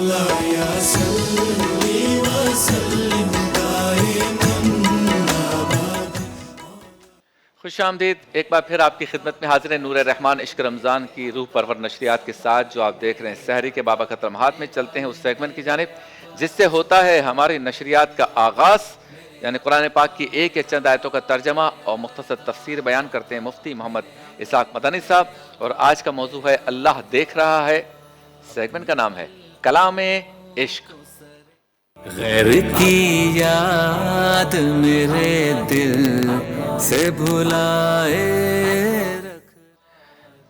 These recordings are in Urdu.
خوش آمدید ایک بار پھر آپ کی خدمت میں حاضر ہے نور رحمان عشق رمضان کی روح پرور نشریات کے ساتھ، جو آپ دیکھ رہے ہیں سحری کے بابرکت لمحات میں چلتے ہیں اس سیگمنٹ کی جانب جس سے ہوتا ہے ہماری نشریات کا آغاز، یعنی قرآن پاک کی ایک یا چند آیتوں کا ترجمہ اور مختصر تفسیر بیان کرتے ہیں مفتی محمد اسحاق مدنی صاحب، اور آج کا موضوع ہے اللہ دیکھ رہا ہے۔ سیگمنٹ کا نام ہے کلام عشق۔ غیر کی یاد میرے دل سے بھلائے رکھ۔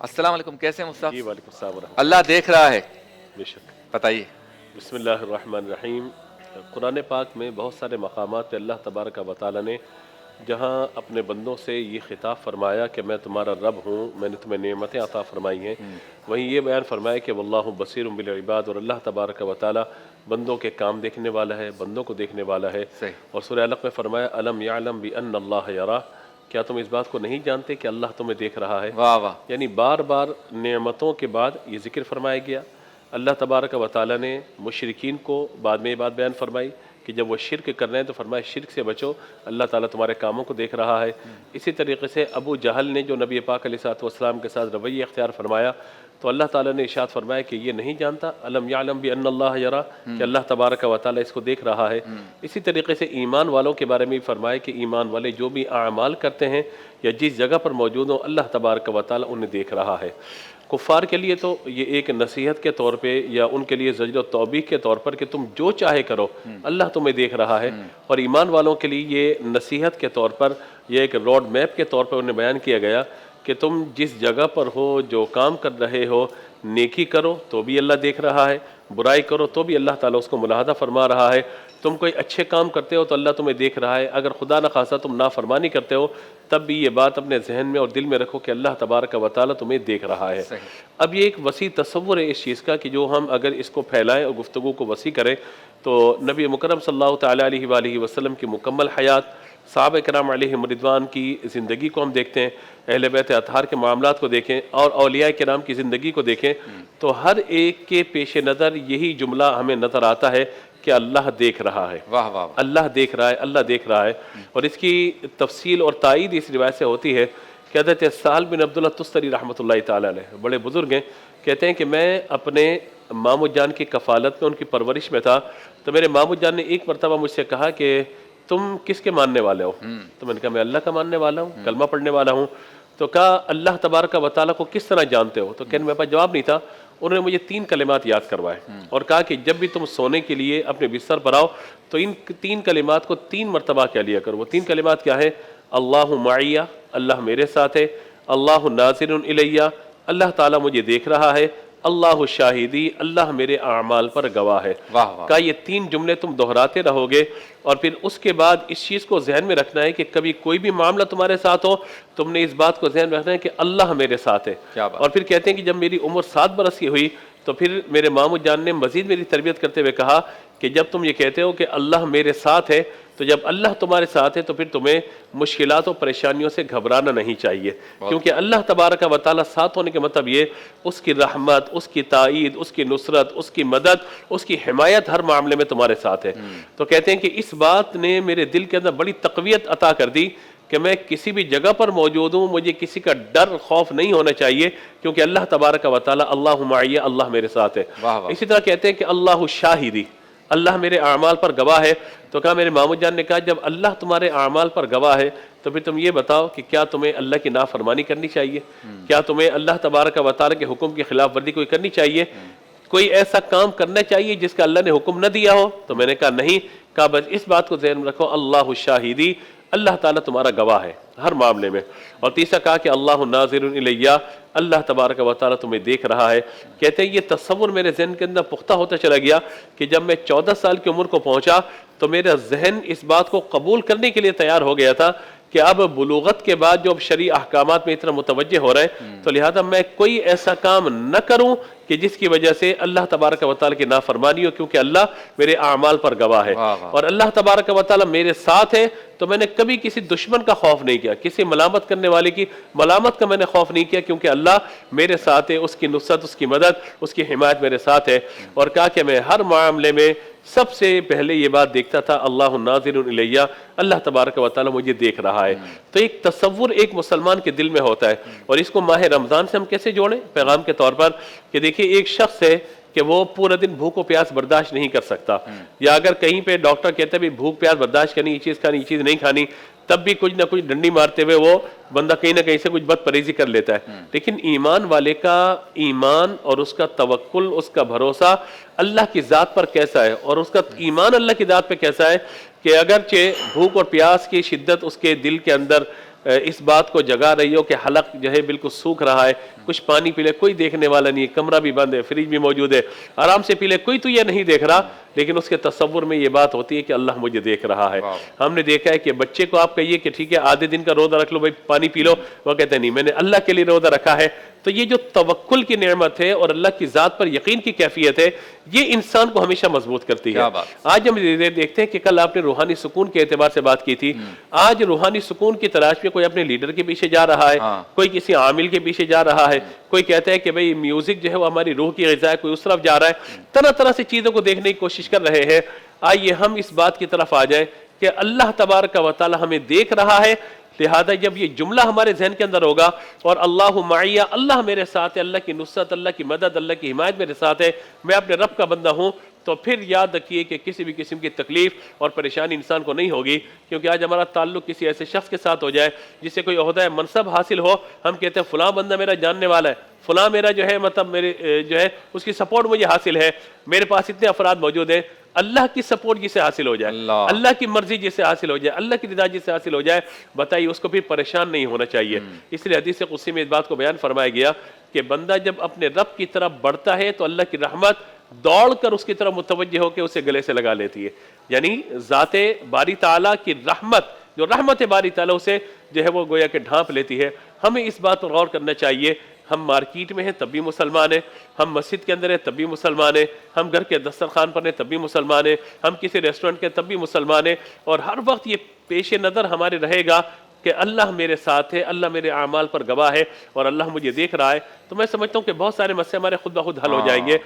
السلام علیکم، کیسے ہیں مصطفیٰ؟ جی وعلیکم السلام ورحمۃ اللہ دیکھ رہا ہے، بے شک۔ بتائیے۔ بسم اللہ الرحمن الرحیم۔ قرآن پاک میں بہت سارے مقامات پہ اللہ تبارک و تعالیٰ نے جہاں اپنے بندوں سے یہ خطاب فرمایا کہ میں تمہارا رب ہوں، میں نے تمہیں نعمتیں عطا فرمائی ہیں، وہیں یہ بیان فرمایا کہ واللہ بصیر بالعباد، اور اللہ تبارک و تعالیٰ بندوں کے کام دیکھنے والا ہے، بندوں کو دیکھنے والا ہے۔ اور سورہ علق میں فرمایا الم یعلم بان اللہ یرا، کیا تم اس بات کو نہیں جانتے کہ اللہ تمہیں دیکھ رہا ہے؟ واہ واہ، یعنی بار بار نعمتوں کے بعد یہ ذکر فرمایا گیا۔ اللہ تبارک و تعالیٰ نے مشرکین کو بعد میں یہ بات بیان فرمائی کہ جب وہ شرک کر رہے ہیں تو فرمایا شرک سے بچو، اللہ تعالیٰ تمہارے کاموں کو دیکھ رہا ہے۔ اسی طریقے سے ابو جہل نے جو نبی پاک علیہ الصلوۃ والسلام کے ساتھ رویہ اختیار فرمایا تو اللہ تعالیٰ نے ارشاد فرمایا کہ یہ نہیں جانتا الم یعلم بان اللہ یرا، کہ اللہ تبارک و تعالیٰ اس کو دیکھ رہا ہے۔ اسی طریقے سے ایمان والوں کے بارے میں بھی فرمایا کہ ایمان والے جو بھی اعمال کرتے ہیں یا جس جگہ پر موجود ہوں اللہ تبارک و تعالیٰ انہیں دیکھ رہا ہے۔ کفار کے لیے تو یہ ایک نصیحت کے طور پہ یا ان کے لیے زجر و توبیخ کے طور پر کہ تم جو چاہے کرو اللہ تمہیں دیکھ رہا ہے، اور ایمان والوں کے لیے یہ نصیحت کے طور پر یہ ایک روڈ میپ کے طور پر انہیں بیان کیا گیا کہ تم جس جگہ پر ہو، جو کام کر رہے ہو، نیکی کرو تو بھی اللہ دیکھ رہا ہے، برائی کرو تو بھی اللہ تعالیٰ اس کو ملاحظہ فرما رہا ہے۔ تم کوئی اچھے کام کرتے ہو تو اللہ تمہیں دیکھ رہا ہے، اگر خدا نخواستہ تم نافرمانی کرتے ہو تب بھی یہ بات اپنے ذہن میں اور دل میں رکھو کہ اللہ تبارک و تعالیٰ تمہیں دیکھ رہا ہے۔ اب یہ ایک وسیع تصور ہے اس چیز کا کہ جو ہم اگر اس کو پھیلائیں اور گفتگو کو وسیع کریں تو نبی مکرم صلی اللہ تعالیٰ علیہ وآلہ وسلم کی مکمل حیات، صحابہ کرام علیہم رضوان کی زندگی کو ہم دیکھتے ہیں، اہل بیت اطہار کے معاملات کو دیکھیں اور اولیاء کرام کی زندگی کو دیکھیں تو ہر ایک کے پیش نظر یہی جملہ ہمیں نظر آتا ہے کہ اللہ دیکھ رہا ہے، واہ واہ، اللہ دیکھ رہا ہے، اللہ دیکھ رہا ہے۔ اور اس کی تفصیل اور تائید اس روایت سے ہوتی ہے کہ حضرت سہل بن عبداللہ تستری رحمۃ اللہ تعالیٰ علیہ، بڑے بزرگ ہیں، کہتے ہیں کہ میں اپنے مامو جان کی کفالت میں ان کی پرورش میں تھا تو میرے مامو جان نے ایک مرتبہ مجھ سے کہا کہ تم کس کے ماننے والے ہو؟ تو میں نے کہا میں اللہ کا ماننے والا ہوں، کلمہ پڑھنے والا ہوں۔ تو کہا اللہ تبارک و تعالیٰ کو کس طرح جانتے ہو؟ تو کہنے میرے پاس جواب نہیں تھا۔ انہوں نے مجھے 3 کلمات یاد کروائے اور کہا کہ جب بھی تم سونے کے لیے اپنے بستر پر آؤ تو ان 3 کلمات کو 3 مرتبہ کہہ لیا کرو۔ وہ 3 کلمات کیا ہے؟ اللہ معیہ، اللہ میرے ساتھ ہے، اللہ ناظر الیہ، اللہ تعالیٰ مجھے دیکھ رہا ہے، اللہ شاہدی، اللہ میرے اعمال پر گواہ ہے۔ کہا یہ 3 جملے تم دہراتے رہو گے اور پھر اس کے بعد اس چیز کو ذہن میں رکھنا ہے کہ کبھی کوئی بھی معاملہ تمہارے ساتھ ہو تم نے اس بات کو ذہن میں رکھنا ہے کہ اللہ میرے ساتھ ہے۔ اور پھر کہتے ہیں کہ جب میری عمر 7 برس کی ہوئی تو پھر میرے مامو جان نے مزید میری تربیت کرتے ہوئے کہا کہ جب تم یہ کہتے ہو کہ اللہ میرے ساتھ ہے تو جب اللہ تمہارے ساتھ ہے تو پھر تمہیں مشکلات و پریشانیوں سے گھبرانا نہیں چاہیے، کیونکہ اللہ تبارک و تعالیٰ ساتھ ہونے کے مطلب یہ اس کی رحمت، اس کی تائید، اس کی نصرت، اس کی مدد، اس کی حمایت ہر معاملے میں تمہارے ساتھ ہے۔ تو کہتے ہیں کہ اس بات نے میرے دل کے اندر بڑی تقویت عطا کر دی کہ میں کسی بھی جگہ پر موجود ہوں مجھے کسی کا ڈر خوف نہیں ہونا چاہیے، کیونکہ اللہ تبارک و تعالیٰ اللہ معیہ، اللہ میرے ساتھ ہے۔ اسی طرح کہتے ہیں کہ اللہ شاہدی، اللہ میرے اعمال پر گواہ ہے۔ تو کہا میرے مامو جان نے کہا جب اللہ تمہارے اعمال پر گواہ ہے تو پھر تم یہ بتاؤ کہ کیا تمہیں اللہ کی نافرمانی کرنی چاہیے؟ کیا تمہیں اللہ تبارک و تعالیٰ کے حکم کی خلاف ورزی کوئی کرنی چاہیے؟ کوئی ایسا کام کرنا چاہیے جس کا اللہ نے حکم نہ دیا ہو؟ تو میں نے کہا نہیں۔ کہا بس اس بات کو ذہن میں رکھو اللہ شاہدی، اللہ تعالیٰ تمہارا گواہ ہے ہر معاملے میں۔ اور تیسرا کہا کہ اللہ ناظر الیہ، اللہ تبارک و تعالیٰ تمہیں دیکھ رہا ہے۔ کہتے ہیں یہ تصور میرے ذہن کے اندر پختہ ہوتا چلا گیا کہ جب میں 14 سال کی عمر کو پہنچا تو میرا ذہن اس بات کو قبول کرنے کے لیے تیار ہو گیا تھا کہ اب بلوغت کے بعد جو اب شرعی احکامات میں اتنا متوجہ ہو رہے ہیں تو لہذا میں کوئی ایسا کام نہ کروں کہ جس کی وجہ سے اللہ تبارک و تعالیٰ کی نافرمانی ہو، کیونکہ اللہ میرے اعمال پر گواہ ہے اور اللہ تبارک و تعالیٰ میرے ساتھ ہے، تو میں نے کبھی کسی دشمن کا خوف نہیں کیا، کسی ملامت کرنے والے کی ملامت کا میں نے خوف نہیں کیا، کیونکہ اللہ میرے ساتھ ہے، اس کی نصرت، اس کی مدد، اس کی حمایت میرے ساتھ ہے۔ اور کہا کہ میں ہر معاملے میں سب سے پہلے یہ بات دیکھتا تھا، اللہ ناظر الیہ، اللہ تبارک و تعالیٰ مجھے دیکھ رہا ہے۔ تو ایک تصور ایک مسلمان کے دل میں ہوتا ہے، اور اس کو ماہ رمضان سے ہم کیسے جوڑیں پیغام کے طور پر، کہ دیکھیے ایک شخص ہے کہ وہ پورا دن بھوک و پیاس برداشت نہیں کر سکتا، یا اگر کہیں پہ ڈاکٹر کہتا ہے بھی بھوک پیاس برداشت کرنی، یہ چیز کھانی، یہ چیز نہیں کھانی، تب بھی کچھ نہ کچھ ڈنڈی مارتے ہوئے وہ بندہ کہیں نہ کہیں سے کچھ بد پریزی کر لیتا ہے۔ لیکن ایمان والے کا ایمان اور اس کا توکل، اس کا بھروسہ اللہ کی ذات پر کیسا ہے، اور اس کا ایمان اللہ کی ذات پہ کیسا ہے کہ اگرچہ بھوک اور پیاس کی شدت اس کے دل کے اندر اس بات کو جگا رہی ہو کہ حلق جو ہے بالکل سوکھ رہا ہے، کچھ پانی پی لے، کوئی دیکھنے والا نہیں ہے، کمرہ بھی بند ہے، فریج بھی موجود ہے، آرام سے پی لے، کوئی تو یہ نہیں دیکھ رہا، لیکن اس کے تصور میں یہ بات ہوتی ہے کہ اللہ مجھے دیکھ رہا ہے۔ ہم نے دیکھا ہے کہ بچے کو آپ کہیے کہ ٹھیک ہے آدھے دن کا روزہ رکھ لو بھائی، پانی پی لو، وہ کہتے ہیں نہیں، میں نے اللہ کے لیے روزہ رکھا ہے۔ تو یہ جو توکل کی نعمت ہے اور اللہ کی ذات پر یقین کی کیفیت ہے، یہ انسان کو ہمیشہ مضبوط کرتی ہے۔ آج ہم دیکھتے ہیں کہ کل آپ نے روحانی سکون کے اعتبار سے بات کی تھی، آج روحانی سکون کی تلاش میں کوئی اپنے لیڈر کے پیچھے جا رہا ہے، کوئی کسی عامل کے پیچھے جا رہا ہے، کوئی کہتا ہے کہ بھئی میوزک جو ہے وہ ہماری روح کی غذا ہے، کوئی اس طرف جا رہا ہے، طرح طرح سے چیزوں کو دیکھنے کی کوشش کر رہے ہیں۔ آئیے ہم اس بات کی طرف آ جائیں کہ اللہ تبارک و تعالی ہمیں دیکھ رہا ہے، لہذا جب یہ جملہ ہمارے ذہن کے اندر ہوگا اور اللہ معیہ، اللہ میرے ساتھ ہے، اللہ کی نصرت، اللہ کی مدد، اللہ کی حمایت میرے ساتھ ہے، میں اپنے رب کا بندہ ہوں، تو پھر یاد رکھیے کہ کسی بھی قسم کی تکلیف اور پریشانی انسان کو نہیں ہوگی۔ کیونکہ آج ہمارا تعلق کسی ایسے شخص کے ساتھ ہو جائے جس سے کوئی عہدہ منصب حاصل ہو، ہم کہتے ہیں فلاں بندہ میرا جاننے والا ہے، فلاں میرا جو ہے مطلب میرے جو ہے اس کی سپورٹ مجھے حاصل ہے، میرے پاس اتنے افراد موجود ہیں۔ اللہ کی سپورٹ جسے حاصل ہو جائے، اللہ کی مرضی جسے حاصل ہو جائے، اللہ کی رضا جسے حاصل ہو جائے، بتائیے اس کو پھر پریشان نہیں ہونا چاہیے۔ اس لیے حدیث قدسی میں اس بات کو بیان فرمایا گیا کہ بندہ جب اپنے رب کی طرف بڑھتا ہے تو اللہ کی رحمت دوڑ کر اس کی طرف متوجہ ہو کے اسے گلے سے لگا لیتی ہے، یعنی ذات باری تعالیٰ کی رحمت، جو رحمت باری تعالیٰ اسے جو ہے وہ گویا کہ ڈھانپ لیتی ہے۔ ہمیں اس بات پر غور کرنا چاہیے، ہم مارکیٹ میں ہیں تب بھی مسلمان ہیں، ہم مسجد کے اندر ہیں تب بھی مسلمان ہیں، ہم گھر کے دسترخوان پر ہیں تب بھی مسلمان ہیں، ہم کسی ریسٹورنٹ کے تب بھی مسلمان ہیں، اور ہر وقت یہ پیش نظر ہمارے رہے گا کہ اللہ میرے ساتھ ہے، اللہ میرے اعمال پر گواہ ہے اور اللہ مجھے دیکھ رہا ہے، تو میں سمجھتا ہوں کہ بہت سارے مسئلے ہمارے خود بخود حل ہو جائیں گے۔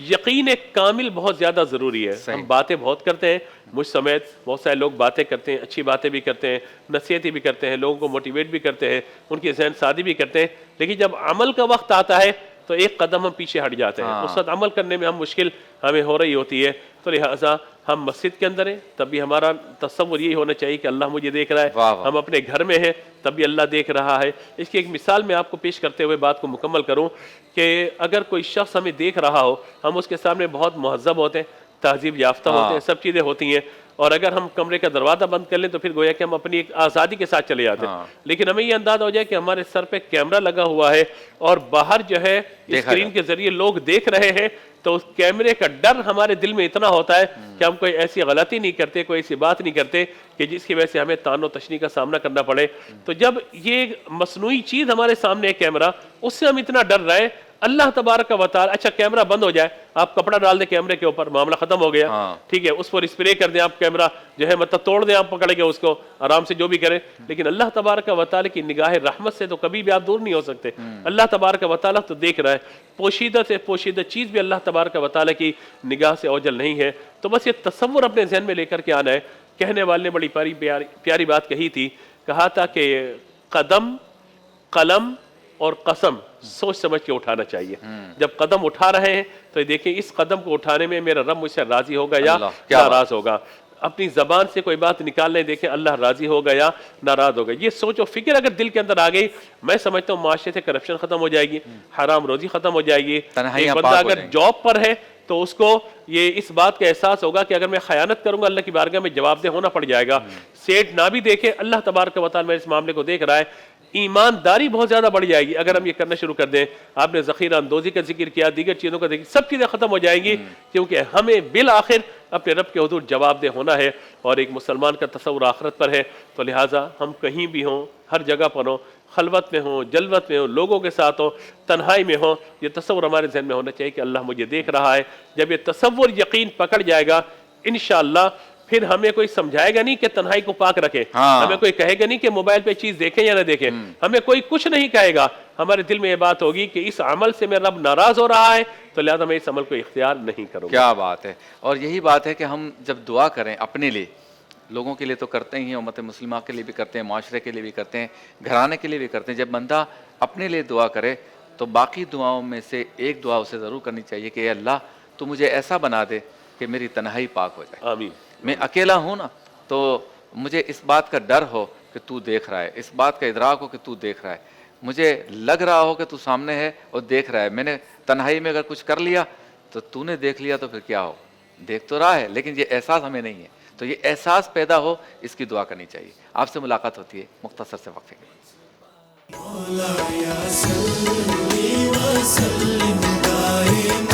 یقین کامل بہت زیادہ ضروری ہے۔ ہم باتیں بہت کرتے ہیں، مجھ سمیت بہت سارے لوگ باتیں کرتے ہیں، اچھی باتیں بھی کرتے ہیں، نصیحتیں بھی کرتے ہیں، لوگوں کو موٹیویٹ بھی کرتے ہیں، ان کی ذہن سازی بھی کرتے ہیں، لیکن جب عمل کا وقت آتا ہے تو ایک قدم ہم پیچھے ہٹ جاتے ہیں، اس وقت عمل کرنے میں ہم مشکل ہمیں ہو رہی ہوتی ہے۔ تو لہٰذا ہم مسجد کے اندر ہیں تب بھی ہمارا تصور یہی ہونا چاہیے کہ اللہ مجھے دیکھ رہا ہے، ہم اپنے گھر میں ہیں تب بھی اللہ دیکھ رہا ہے۔ اس کی ایک مثال میں آپ کو پیش کرتے ہوئے بات کو مکمل کروں کہ اگر کوئی شخص ہمیں دیکھ رہا ہو، ہم اس کے سامنے بہت مہذب ہوتے ہیں، تہذیب یافتہ ہوتے ہیں، سب چیزیں ہوتی ہیں، اور اگر ہم کمرے کا دروازہ بند کر لیں تو پھر گویا کہ ہم اپنی ایک آزادی کے ساتھ چلے جاتے ہیں، لیکن ہمیں یہ اندازہ ہو جائے کہ ہمارے سر پہ کیمرہ لگا ہوا ہے اور باہر جو ہے اسکرین کے ذریعے لوگ دیکھ رہے ہیں، تو اس کیمرے کا ڈر ہمارے دل میں اتنا ہوتا ہے کہ ہم کوئی ایسی غلطی نہیں کرتے، کوئی ایسی بات نہیں کرتے کہ جس کی وجہ سے ہمیں طعن و تشنیع کا سامنا کرنا پڑے۔ تو جب یہ مصنوعی چیز ہمارے سامنے ہے کیمرہ، اس سے ہم اتنا ڈر رہے، اللہ تبارک و تعالی، اچھا کیمرہ بند ہو جائے، آپ کپڑا ڈال دیں کیمرے کے اوپر، معاملہ ختم ہو گیا، ٹھیک ہے، اس پر اسپرے کر دیں، آپ کیمرہ جو ہے مطلب توڑ دیں، آپ پکڑ کے اس کو آرام سے جو بھی کریں، لیکن اللہ تبارک و تعالی کی نگاہ رحمت سے تو کبھی بھی آپ دور نہیں ہو سکتے۔ اللہ تبارک و تعالی تو دیکھ رہا ہے، پوشیدہ سے پوشیدہ چیز بھی اللہ تبارک و تعالی کی نگاہ سے اوجھل نہیں ہے۔ تو بس یہ تصور اپنے ذہن میں لے کر کے آنا ہے۔ کہنے والے نے بڑی پیاری بات کہی تھی، کہا تھا کہ قدم، قلم اور قسم سوچ سمجھ کے اٹھانا چاہیے۔ جب قدم اٹھا رہے ہیں تو دیکھیں اس قدم کو اٹھانے میں میرا رب مجھ سے راضی ہوگا یا ناراض ہوگا۔ اپنی زبان سے کوئی بات نکالنے دیکھیں اللہ راضی ہوگا یا ناراض ہوگا۔ یہ سوچ و فکر اگر دل کے اندر آ گئی، میں سمجھتا ہوں معاشرے سے کرپشن ختم ہو جائے گی، حرام روزی ختم ہو جائے گی۔ ایک بندہ اگر جاب پر ہے تو اس کو یہ اس بات کا احساس ہوگا کہ اگر میں خیانت کروں گا اللہ کی بارگاہ میں جواب دہ ہونا پڑ جائے گا۔ سیٹ نہ بھی دیکھے، اللہ تبارک و تعالی اس معاملے کو دیکھ رہا ہے، ایمانداری بہت زیادہ بڑھ جائے گی اگر ہم یہ کرنا شروع کر دیں۔ آپ نے ذخیرہ اندوزی کا ذکر کیا، دیگر چیزوں کا ذکر، سب چیزیں ختم ہو جائیں گی، کیونکہ ہمیں بالآخر اپنے رب کے حضور جواب دہ ہونا ہے، اور ایک مسلمان کا تصور آخرت پر ہے، تو لہٰذا ہم کہیں بھی ہوں، ہر جگہ پر ہوں، خلوت میں ہوں، جلوت میں ہوں، لوگوں کے ساتھ ہوں، تنہائی میں ہوں، یہ تصور ہمارے ذہن میں ہونا چاہیے کہ اللہ مجھے دیکھ رہا ہے۔ جب یہ تصور یقین پکڑ جائے گا انشاءاللہ، پھر ہمیں کوئی سمجھائے گا نہیں کہ تنہائی کو پاک رکھیں، ہمیں کوئی کہے گا نہیں کہ موبائل پہ چیز دیکھیں یا نہ دیکھیں، ہمیں کوئی کچھ نہیں کہے گا۔ ہمارے دل میں یہ بات ہوگی کہ اس عمل سے میرا رب ناراض ہو رہا ہے، تو لہٰذا میں اس عمل کو اختیار نہیں کروں گا۔ کیا بات ہے! اور یہی بات ہے کہ ہم جب دعا کریں اپنے لیے، لوگوں کے لیے تو کرتے ہی ہیں، امت مسلمہ کے لیے بھی کرتے ہیں، معاشرے کے لیے بھی کرتے ہیں، گھرانے کے لیے بھی کرتے ہیں، جب بندہ اپنے لیے دعا کرے تو باقی دعاؤں میں سے ایک دعا اسے ضرور کرنی چاہیے کہ اے اللہ تو مجھے ایسا بنا دے کہ میری تنہائی پاک ہو جائے۔ آمین۔ میں اکیلا ہوں نا تو مجھے اس بات کا ڈر ہو کہ تو دیکھ رہا ہے، اس بات کا ادراک ہو کہ تو دیکھ رہا ہے، مجھے لگ رہا ہو کہ تو سامنے ہے اور دیکھ رہا ہے، میں نے تنہائی میں اگر کچھ کر لیا تو نے دیکھ لیا تو پھر کیا ہو، دیکھ تو رہا ہے لیکن یہ احساس ہمیں نہیں ہے، تو یہ احساس پیدا ہو اس کی دعا کرنی چاہیے۔ آپ سے ملاقات ہوتی ہے مختصر سے وقفے کے بعد۔ مولایا صلی وسلم دائما